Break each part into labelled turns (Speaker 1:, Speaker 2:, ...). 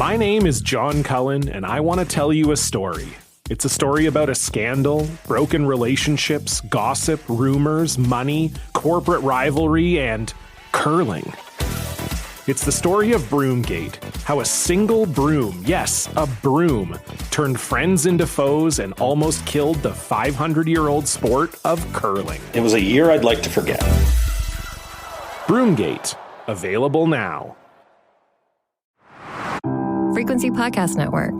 Speaker 1: My name is John Cullen, and I want to tell you a story. It's a story about a scandal, broken relationships, gossip, rumors, money, corporate rivalry, and curling. It's the story of Broomgate, how a single broom, yes, a broom, turned friends into foes and almost killed the 500-year-old sport of curling.
Speaker 2: It was a year I'd like to forget.
Speaker 1: Broomgate, available now.
Speaker 3: Frequency Podcast Network.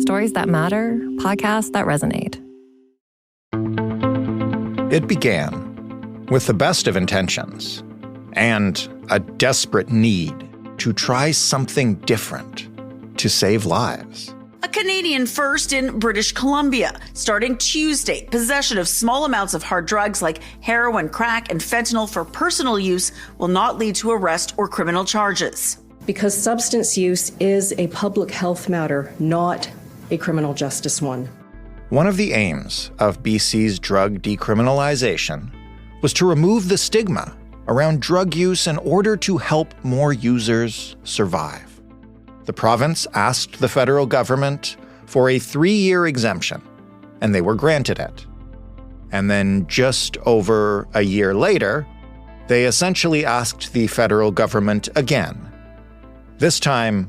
Speaker 3: Stories that matter, podcasts that resonate.
Speaker 4: It began with the best of intentions and a desperate need to try something different to save lives.
Speaker 5: A Canadian first in British Columbia. Starting Tuesday, possession of small amounts of hard drugs like heroin, crack, and fentanyl for personal use will not lead to arrest or criminal charges.
Speaker 6: Because substance use is a public health matter, not a criminal justice one.
Speaker 4: One of the aims of BC's drug decriminalization was to remove the stigma around drug use in order to help more users survive. The province asked the federal government for a 3-year exemption, and they were granted it. And then just over a year later, they essentially asked the federal government again, this time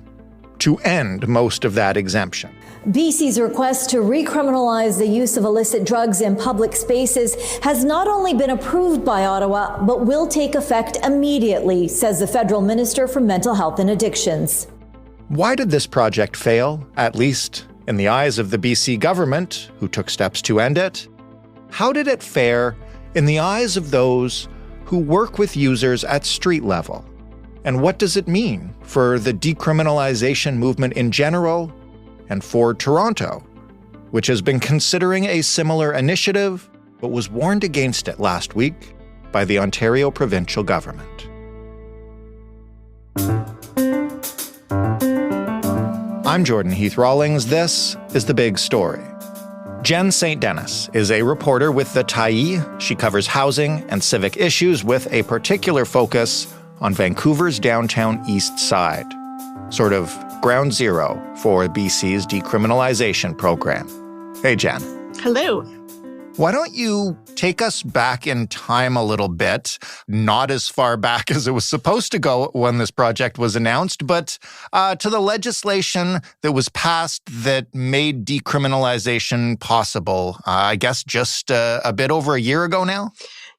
Speaker 4: to end most of that exemption.
Speaker 7: BC's request to recriminalize the use of illicit drugs in public spaces has not only been approved by Ottawa, but will take effect immediately, says the federal minister for mental health and addictions.
Speaker 4: Why did this project fail, at least in the eyes of the BC government, who took steps to end it? How did it fare in the eyes of those who work with users at street level? And what does it mean for the decriminalization movement in general and for Toronto, which has been considering a similar initiative but was warned against it last week by the Ontario provincial government? I'm Jordan Heath Rawlings. This is The Big Story. Jen St. Denis is a reporter with the Tyee. She covers housing and civic issues with a particular focus on Vancouver's downtown Eastside, sort of ground zero for BC's decriminalization program. Hey, Jen.
Speaker 8: Hello.
Speaker 4: Why don't you take us back in time a little bit, not as far back as it was supposed to go when this project was announced, but to the legislation that was passed that made decriminalization possible, I guess just a bit over a year ago now?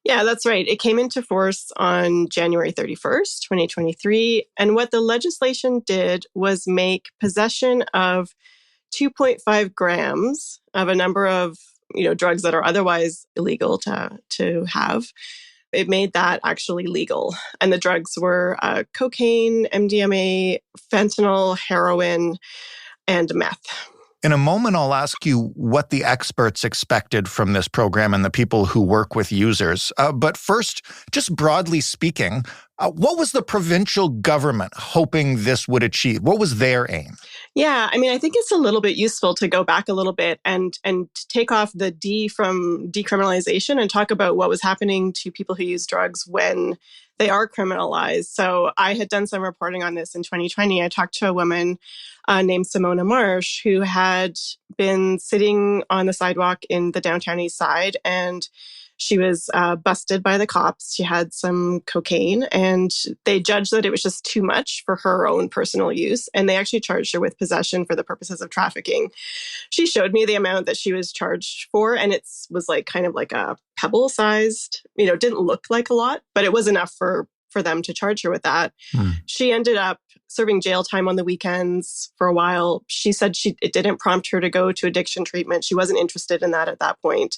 Speaker 8: Yeah, that's right. It came into force on January 31st, 2023. And what the legislation did was make possession of 2.5 grams of a number of drugs that are otherwise illegal to have. It made that actually legal. And the drugs were cocaine, MDMA, fentanyl, heroin, and meth.
Speaker 4: In a moment, I'll ask you what the experts expected from this program and the people who work with users. But first, just broadly speaking, what was the provincial government hoping this would achieve? What was their aim?
Speaker 8: Yeah, I think it's a little bit useful to go back a little bit and take off the D from decriminalization and talk about what was happening to people who use drugs when they are criminalized. So I had done some reporting on this in 2020. I talked to a woman named Simona Marsh who had been sitting on the sidewalk in the downtown Eastside, and she was busted by the cops. She had some cocaine, and they judged that it was just too much for her own personal use, and they actually charged her with possession for the purposes of trafficking. She showed me the amount that she was charged for, and it was kind of like a pebble-sized, it didn't look like a lot, but it was enough for them to charge her with that. She ended up serving jail time on the weekends for a while. She said it didn't prompt her to go to addiction treatment. She wasn't interested in that at that point.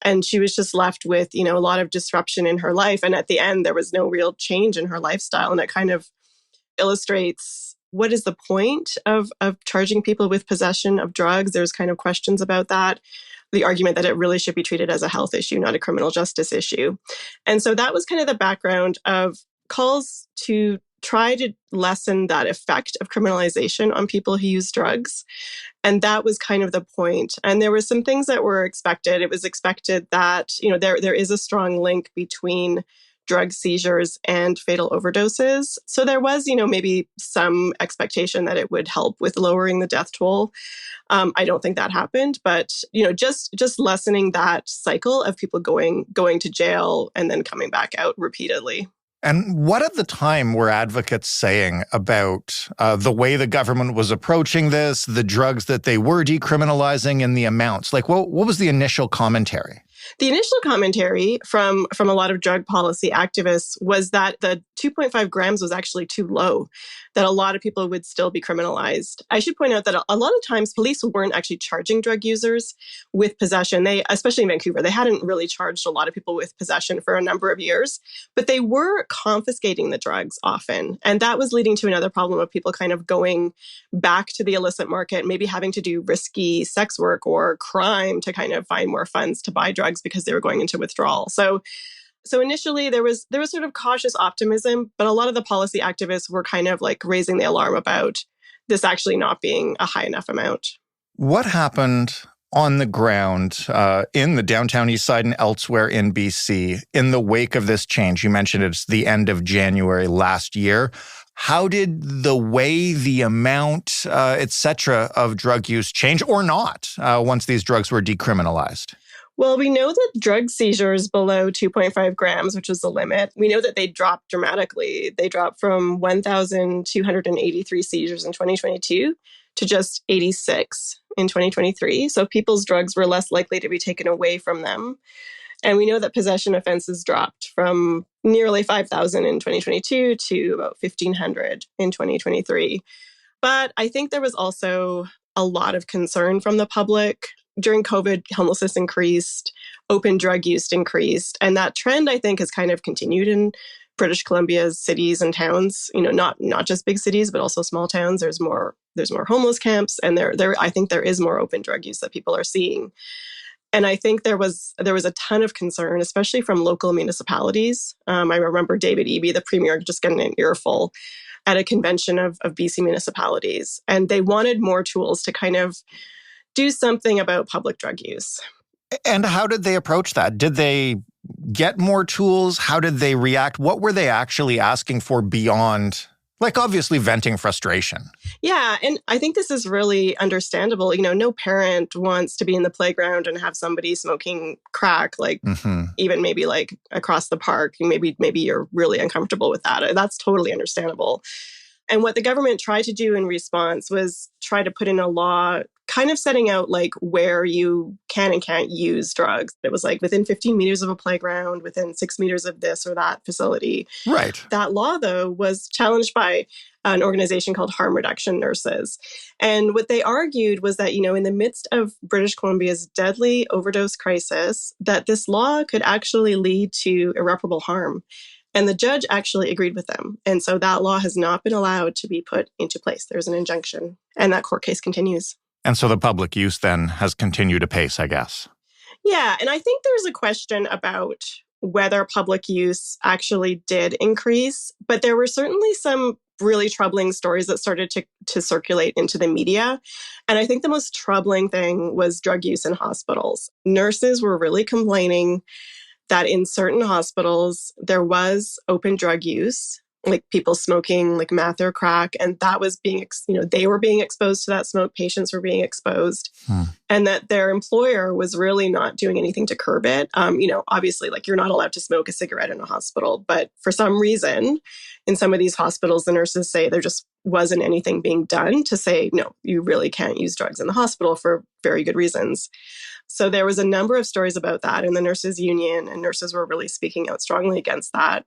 Speaker 8: And she was just left with, a lot of disruption in her life. And at the end, there was no real change in her lifestyle. And it kind of illustrates what is the point of charging people with possession of drugs. There's kind of questions about that. The argument that it really should be treated as a health issue, not a criminal justice issue. And so that was kind of the background of calls to try to lessen that effect of criminalization on people who use drugs. And that was kind of the point. And there were some things that were expected. It was expected that, there is a strong link between drug seizures and fatal overdoses. So there was, maybe some expectation that it would help with lowering the death toll. I don't think that happened, but just lessening that cycle of people going to jail and then coming back out repeatedly.
Speaker 4: And what at the time were advocates saying about the way the government was approaching this, the drugs that they were decriminalizing, and the amounts? Like, what was the initial commentary?
Speaker 8: The initial commentary from a lot of drug policy activists was that the 2.5 grams was actually too low, that a lot of people would still be criminalized. I should point out that a lot of times police weren't actually charging drug users with possession. They, especially in Vancouver, they hadn't really charged a lot of people with possession for a number of years, but they were confiscating the drugs often. And that was leading to another problem of people kind of going back to the illicit market, maybe having to do risky sex work or crime to kind of find more funds to buy drugs because they were going into withdrawal. So initially there was sort of cautious optimism, but a lot of the policy activists were kind of like raising the alarm about this actually not being a high enough amount.
Speaker 4: What happened on the ground in the downtown Eastside and elsewhere in BC in the wake of this change? You mentioned it's the end of January last year. How did the way, the amount, et cetera, of drug use change or not once these drugs were decriminalized?
Speaker 8: Well, we know that drug seizures below 2.5 grams, which is the limit, we know that they dropped dramatically. They dropped from 1,283 seizures in 2022 to just 86 in 2023. So people's drugs were less likely to be taken away from them. And we know that possession offenses dropped from nearly 5,000 in 2022 to about 1,500 in 2023. But I think there was also a lot of concern from the public. During COVID, homelessness increased, open drug use increased. And that trend, I think, has kind of continued in British Columbia's cities and towns, not just big cities, but also small towns. There's more homeless camps, and I think there is more open drug use that people are seeing. And I think there was a ton of concern, especially from local municipalities. I remember David Eby, the premier, just getting an earful at a convention of BC municipalities. And they wanted more tools to kind of do something about public drug use.
Speaker 4: And how did they approach that? Did they get more tools? How did they react? What were they actually asking for beyond, like, obviously venting frustration?
Speaker 8: Yeah, and I think this is really understandable. No parent wants to be in the playground and have somebody smoking crack, like even maybe like across the park. Maybe you're really uncomfortable with that. That's totally understandable. And what the government tried to do in response was try to put in a law kind of setting out like where you can and can't use drugs. It was like within 15 meters of a playground, within 6 meters of this or that facility.
Speaker 4: Right.
Speaker 8: That law, though, was challenged by an organization called Harm Reduction Nurses. And what they argued was that, in the midst of British Columbia's deadly overdose crisis, that this law could actually lead to irreparable harm. And the judge actually agreed with them. And so that law has not been allowed to be put into place. There's an injunction, and that court case continues.
Speaker 4: And so the public use then has continued apace, I guess.
Speaker 8: Yeah, and I think there's a question about whether public use actually did increase, but there were certainly some really troubling stories that started to circulate into the media. And I think the most troubling thing was drug use in hospitals. Nurses were really complaining that in certain hospitals, there was open drug use, like people smoking like meth or crack, and that was being, they were being exposed to that smoke, patients were being exposed, and that their employer was really not doing anything to curb it. Obviously, like you're not allowed to smoke a cigarette in a hospital, but for some reason, in some of these hospitals, the nurses say there just wasn't anything being done to say, no, you really can't use drugs in the hospital for very good reasons. So there was a number of stories about that in the nurses union, and nurses were really speaking out strongly against that.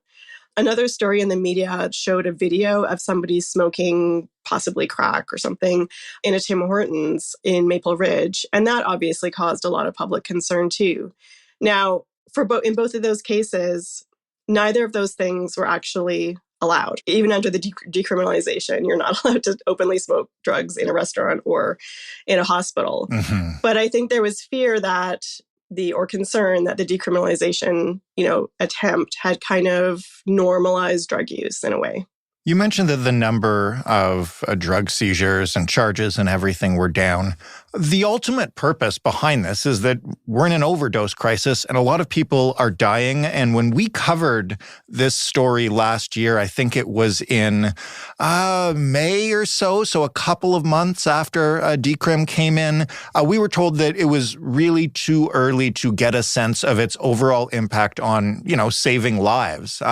Speaker 8: Another story in the media showed a video of somebody smoking possibly crack or something in a Tim Hortons in Maple Ridge. And that obviously caused a lot of public concern too. Now, in both of those cases, neither of those things were actually allowed. Even under the decriminalization, you're not allowed to openly smoke drugs in a restaurant or in a hospital. But I think there was fear that concern that the decriminalization, attempt had kind of normalized drug use in a way.
Speaker 4: You mentioned that the number of drug seizures and charges and everything were down. The ultimate purpose behind this is that we're in an overdose crisis and a lot of people are dying. And when we covered this story last year, I think it was in May or so a couple of months after decrim came in, we were told that it was really too early to get a sense of its overall impact on, saving lives.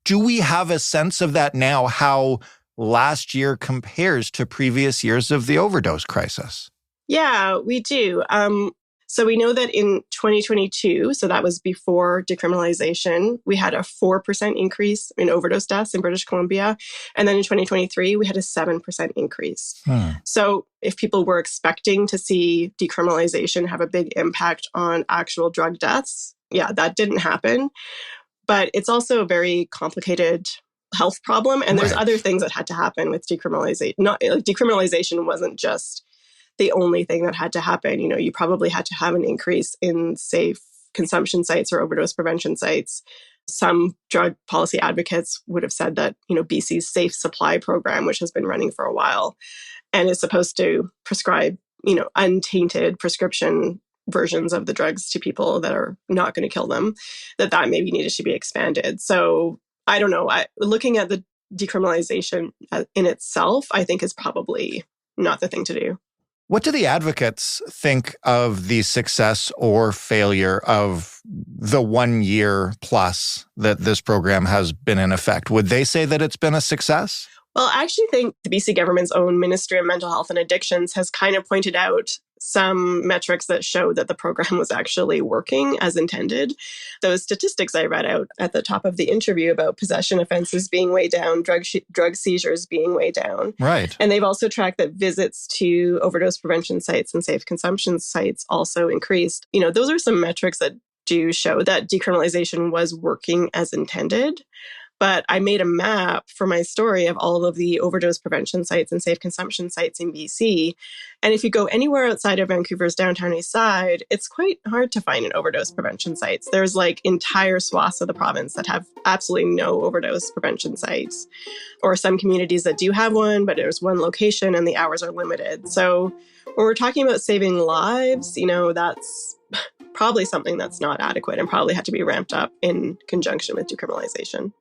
Speaker 4: Do we have a sense of that now, how last year compares to previous years of the overdose crisis?
Speaker 8: Yeah, we do. So we know that in 2022, so that was before decriminalization, we had a 4% increase in overdose deaths in British Columbia. And then in 2023, we had a 7% increase. So if people were expecting to see decriminalization have a big impact on actual drug deaths, yeah, that didn't happen. But it's also a very complicated health problem. And there's other things that had to happen with decriminalization. Decriminalization wasn't just the only thing that had to happen. You probably had to have an increase in safe consumption sites or overdose prevention sites. Some drug policy advocates would have said that, BC's Safe Supply program, which has been running for a while and is supposed to prescribe, untainted prescription versions of the drugs to people that are not going to kill them, that maybe needed to be expanded. So I don't know. Looking at the decriminalization in itself, I think is probably not the thing to do.
Speaker 4: What do the advocates think of the success or failure of the 1 year plus that this program has been in effect? Would they say that it's been a success?
Speaker 8: Well, I actually think the BC government's own Ministry of Mental Health and Addictions has kind of pointed out some metrics that show that the program was actually working as intended. Those statistics I read out at the top of the interview about possession offenses being way down, drug seizures being way down.
Speaker 4: Right.
Speaker 8: And they've also tracked that visits to overdose prevention sites and safe consumption sites also increased. Those are some metrics that do show that decriminalization was working as intended. But I made a map for my story of all of the overdose prevention sites and safe consumption sites in BC. And if you go anywhere outside of Vancouver's downtown Eastside, it's quite hard to find an overdose prevention sites. There's entire swaths of the province that have absolutely no overdose prevention sites, or some communities that do have one, but there's one location and the hours are limited. So when we're talking about saving lives, that's probably something that's not adequate and probably had to be ramped up in conjunction with decriminalization.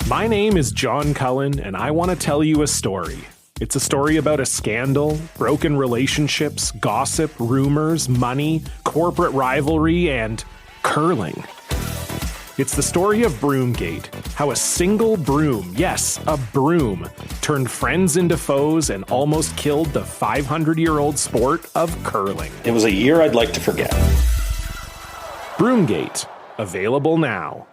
Speaker 1: My name is John Cullen, and I want to tell you a story. It's a story about a scandal, broken relationships, gossip, rumors, money, corporate rivalry, and curling. It's the story of Broomgate, how a single broom, yes, a broom, turned friends into foes and almost killed the 500-year-old sport of curling.
Speaker 2: It was a year I'd like to forget.
Speaker 1: Broomgate, available now.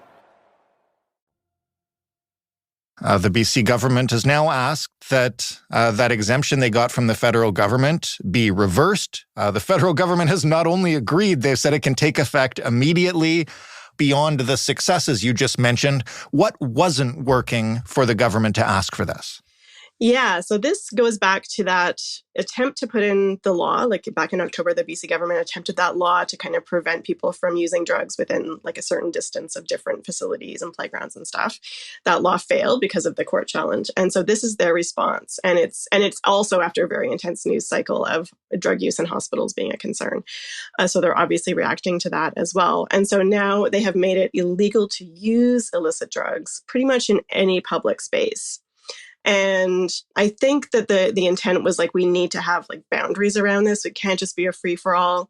Speaker 4: The BC government has now asked that that exemption they got from the federal government be reversed. The federal government has not only agreed, they've said it can take effect immediately. Beyond the successes you just mentioned, what wasn't working for the government to ask for this?
Speaker 8: Yeah, so this goes back to that attempt to put in the law, back in October, the BC government attempted that law to kind of prevent people from using drugs within a certain distance of different facilities and playgrounds and stuff. That law failed because of the court challenge. And so this is their response. And it's also after a very intense news cycle of drug use in hospitals being a concern. So they're obviously reacting to that as well. And so now they have made it illegal to use illicit drugs pretty much in any public space. And I think that the intent was we need to have boundaries around this. It can't just be a free for all.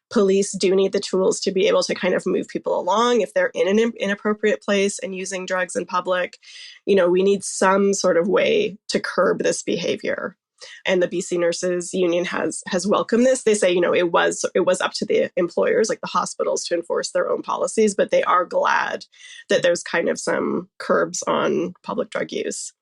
Speaker 8: Police do need the tools to be able to kind of move people along if they're in an inappropriate place and using drugs in public. We need some sort of way to curb this behavior. And the BC Nurses Union has welcomed this. They say, it was up to the employers, the hospitals, to enforce their own policies, but they are glad that there's kind of some curbs on public drug use.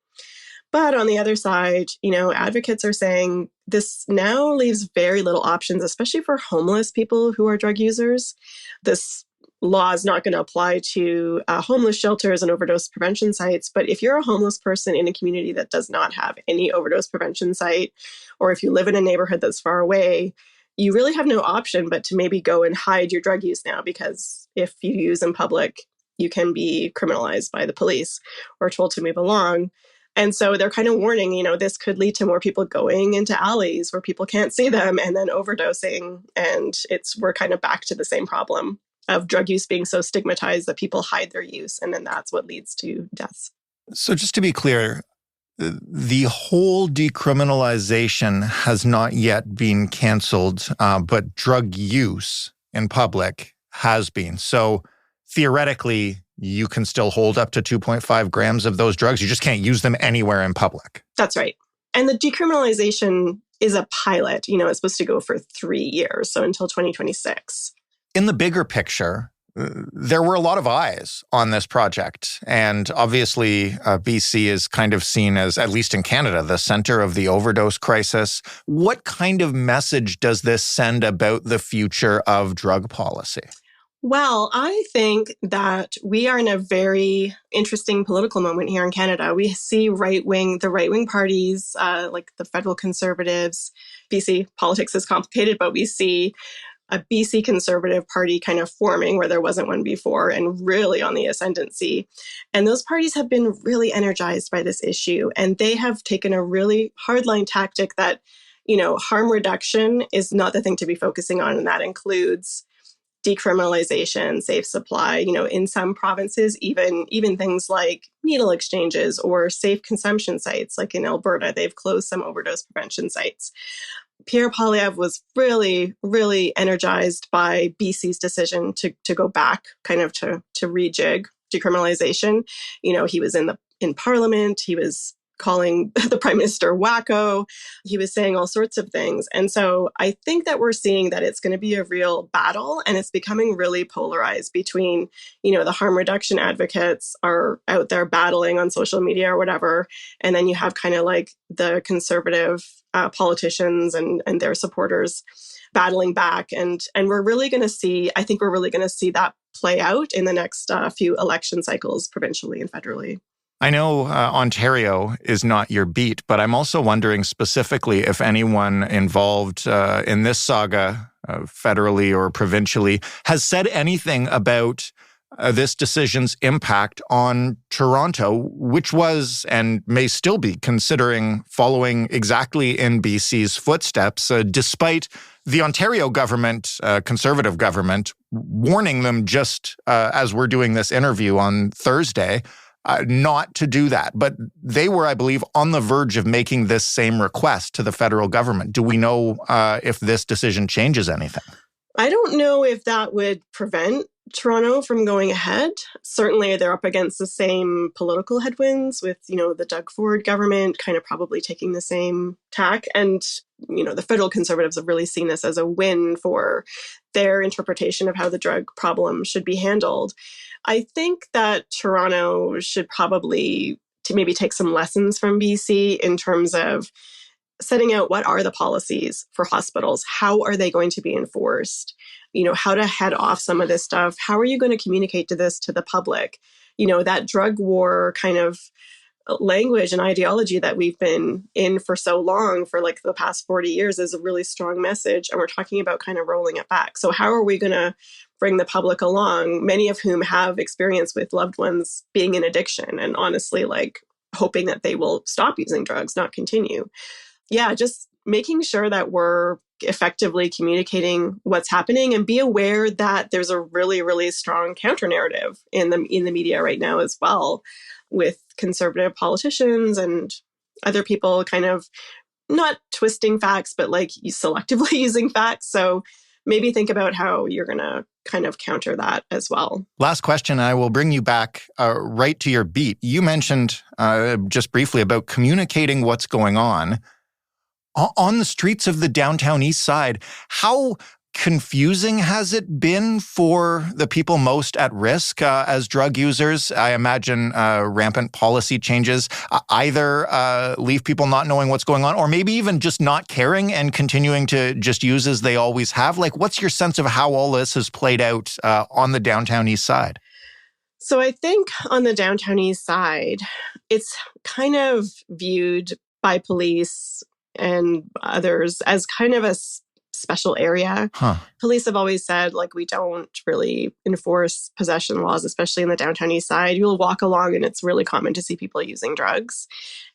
Speaker 8: But on the other side, advocates are saying this now leaves very little options, especially for homeless people who are drug users. This law is not going to apply to homeless shelters and overdose prevention sites. But if you're a homeless person in a community that does not have any overdose prevention site, or if you live in a neighborhood that's far away, you really have no option but to maybe go and hide your drug use now, because if you use in public, you can be criminalized by the police or told to move along. And so they're kind of warning, this could lead to more people going into alleys where people can't see them and then overdosing. And we're kind of back to the same problem of drug use being so stigmatized that people hide their use. And then that's what leads to deaths.
Speaker 4: So just to be clear, the whole decriminalization has not yet been canceled, but drug use in public has been. So theoretically, you can still hold up to 2.5 grams of those drugs. You just can't use them anywhere in public.
Speaker 8: That's right. And the decriminalization is a pilot. It's supposed to go for 3 years, so until 2026.
Speaker 4: In the bigger picture, there were a lot of eyes on this project. And obviously, BC is kind of seen as, at least in Canada, the center of the overdose crisis. What kind of message does this send about the future of drug policy?
Speaker 8: Well, I think that we are in a very interesting political moment here in Canada. We see the right-wing parties, like the federal Conservatives. BC politics is complicated, but we see a BC Conservative Party kind of forming where there wasn't one before and really on the ascendancy. And those parties have been really energized by this issue. And they have taken a really hardline tactic that, harm reduction is not the thing to be focusing on. And that includes decriminalization, safe supply, in some provinces, even things like needle exchanges or safe consumption sites. Like in Alberta, they've closed some overdose prevention sites. Pierre Poilievre was really, really energized by BC's decision to go back, kind of to rejig decriminalization. He was in Parliament. He was calling the Prime Minister wacko. He was saying all sorts of things. And so I think that we're seeing that it's going to be a real battle, and it's becoming really polarized between, the harm reduction advocates are out there battling on social media or whatever. And then you have kind of like the conservative politicians and their supporters battling back. And we're really going to see, I think we're really going to see that play out in the next few election cycles, provincially and federally.
Speaker 4: I know Ontario is not your beat, but I'm also wondering specifically if anyone involved in this saga, federally or provincially, has said anything about this decision's impact on Toronto, which was and may still be considering following exactly in BC's footsteps, despite the Ontario government, Conservative government, warning them just as we're doing this interview on Thursday, not to do that. But they were, I believe, on the verge of making this same request to the federal government. Do we know if this decision changes anything?
Speaker 8: I don't know if that would prevent Toronto from going ahead. Certainly, they're up against the same political headwinds with, the Doug Ford government kind of probably taking the same tack. And, the federal Conservatives have really seen this as a win for their interpretation of how the drug problem should be handled. I think that Toronto should probably maybe take some lessons from BC in terms of setting out what are the policies for hospitals? How are they going to be enforced? How to head off some of this stuff. How are you going to communicate this to the public? That drug war kind of language and ideology that we've been in for so long, for like the past 40 years, is a really strong message. And we're talking about kind of rolling it back. So how are we going to bring the public along, many of whom have experience with loved ones being in addiction and honestly like hoping that they will stop using drugs, not continue? Yeah, just making sure that we're effectively communicating what's happening and be aware that there's a really, really strong counter narrative in the media right now as well, with conservative politicians and other people kind of not twisting facts, but like selectively using facts. So maybe think about how you're going to kind of counter that as well.
Speaker 4: Last question, I will bring you back right to your beat. You mentioned just briefly about communicating what's going on the streets of the downtown Eastside. How confusing has it been for the people most at risk as drug users? I imagine rampant policy changes either leave people not knowing what's going on, or maybe even just not caring and continuing to just use as they always have. Like, what's your sense of how all this has played out on the downtown Eastside?
Speaker 8: So I think on the downtown Eastside, it's kind of viewed by police and others as kind of a special area. Police have always said, like, we don't really enforce possession laws, especially in the downtown east side. You'll walk along and it's really common to see people using drugs.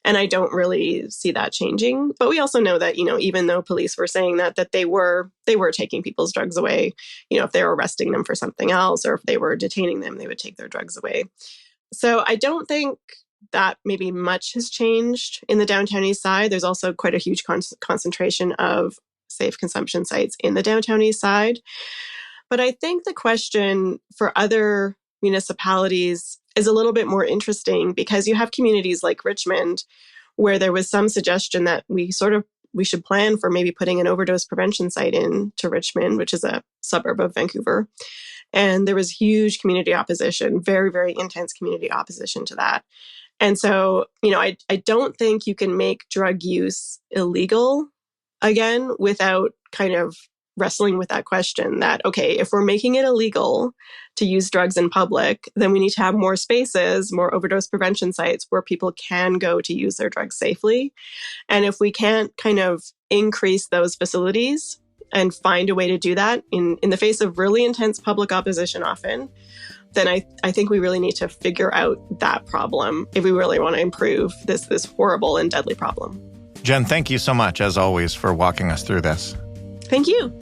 Speaker 8: And I don't really see that changing. But we also know that, even though police were saying that they were taking people's drugs away, if they were arresting them for something else or if they were detaining them, they would take their drugs away. So I don't think that maybe much has changed in the downtown east side. There's also quite a huge concentration of safe consumption sites in the downtown east side. But I think the question for other municipalities is a little bit more interesting because you have communities like Richmond where there was some suggestion that we should plan for maybe putting an overdose prevention site into Richmond, which is a suburb of Vancouver. And there was huge community opposition, very, very intense community opposition to that. And so, I don't think you can make drug use illegal again without kind of wrestling with that question that, okay, if we're making it illegal to use drugs in public, then we need to have more spaces, more overdose prevention sites where people can go to use their drugs safely. And if we can't kind of increase those facilities and find a way to do that in the face of really intense public opposition often, then I think we really need to figure out that problem if we really want to improve this horrible and deadly problem.
Speaker 4: Jen, thank you so much, as always, for walking us through this.
Speaker 8: Thank you.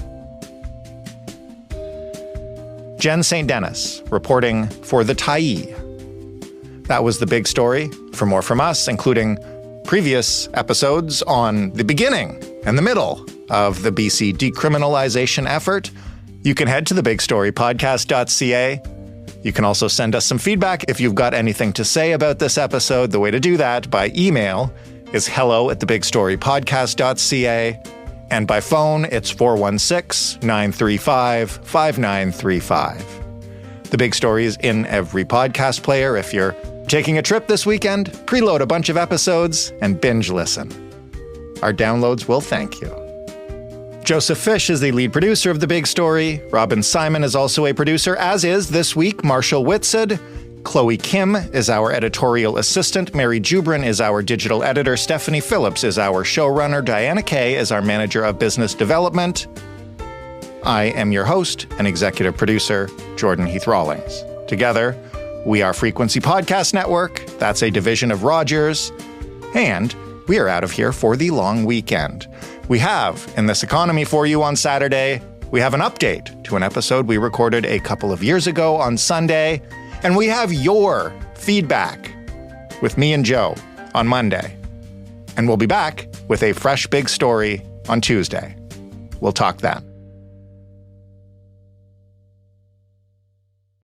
Speaker 4: Jen St. Denis, reporting for the Tyee. That was the big story. For more from us, including previous episodes on the beginning and the middle of the BC decriminalization effort, you can head to thebigstorypodcast.ca. You can also send us some feedback if you've got anything to say about this episode. The way to do that by email is hello@thebigstorypodcast.ca. And by phone, it's 416-935-5935. The Big Story is in every podcast player. If you're taking a trip this weekend, preload a bunch of episodes and binge listen. Our downloads will thank you. Joseph Fish is the lead producer of The Big Story. Robin Simon is also a producer, as is this week Marshall Whitsed. Chloe Kim is our editorial assistant. Mary Jubrin is our digital editor. Stephanie Phillips is our showrunner. Diana Kay is our manager of business development. I am your host and executive producer, Jordan Heath Rawlings. Together, we are Frequency Podcast Network. That's a division of Rogers. And we are out of here for the long weekend. We have, in this economy for you on Saturday, we have an update to an episode we recorded a couple of years ago on Sunday. And we have your feedback with me and Joe on Monday. And we'll be back with a fresh big story on Tuesday. We'll talk then.